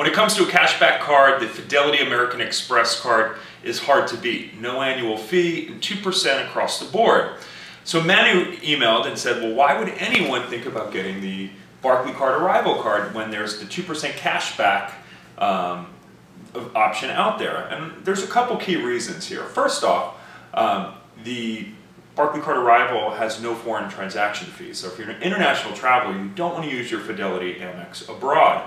When it comes to a cashback card, the Fidelity American Express card is hard to beat. No annual fee and 2% across the board. So Manu emailed and said, well, why would anyone think about getting the Barclaycard Arrival card when there's the 2% cashback option out there? And there's a couple key reasons here. First off, the Barclaycard Arrival has no foreign transaction fees. So if you're an international traveler, you don't want to use your Fidelity Amex abroad.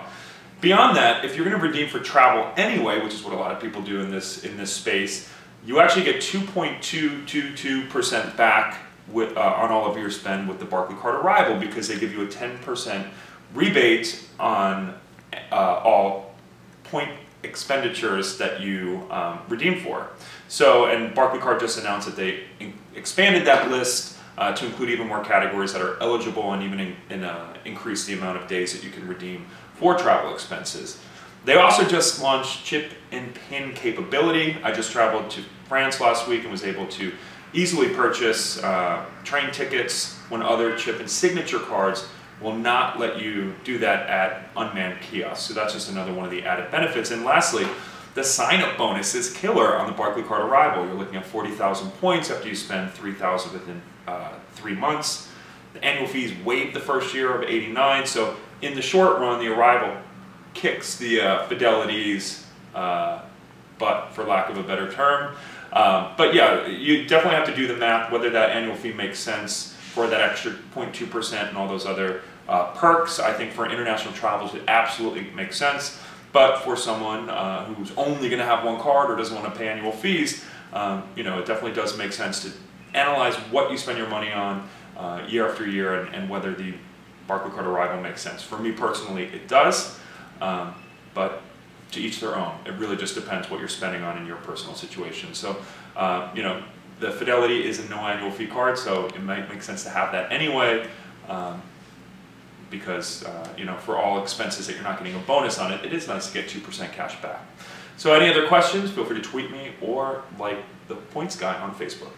Beyond that, if you're going to redeem for travel anyway, which is what a lot of people do in this space, you actually get 2.222% back on all of your spend with the Barclaycard Arrival, because they give you a 10% rebate on all point expenditures that you redeem for. So, and Barclaycard just announced that they expanded that list to include even more categories that are eligible, and even increase the amount of days that you can redeem for travel expenses. They also just launched chip and PIN capability. I just traveled to France last week and was able to easily purchase train tickets when other chip and signature cards will not let you do that at unmanned kiosks. So that's just another one of the added benefits. And lastly, the sign-up bonus is killer on the Barclaycard Arrival. You're looking at 40,000 points after you spend 3,000 within 3 months. The annual fee is waived the first year of 89. So in the short run, the Arrival kicks the Fidelity's butt, for lack of a better term. But yeah, you definitely have to do the math, whether that annual fee makes sense for that extra 0.2% and all those other perks. I think for international travels, it absolutely makes sense. But for someone who's only going to have one card or doesn't want to pay annual fees, it definitely does make sense to analyze what you spend your money on year after year, and whether the Barclaycard Arrival makes sense. For me personally, it does, but to each their own. It really just depends what you're spending on in your personal situation. So, the Fidelity is a no annual fee card, so it might make sense to have that anyway, because, for all expenses that you're not getting a bonus on it, it is nice to get 2% cash back. So any other questions, feel free to tweet me or like the Points Guy on Facebook.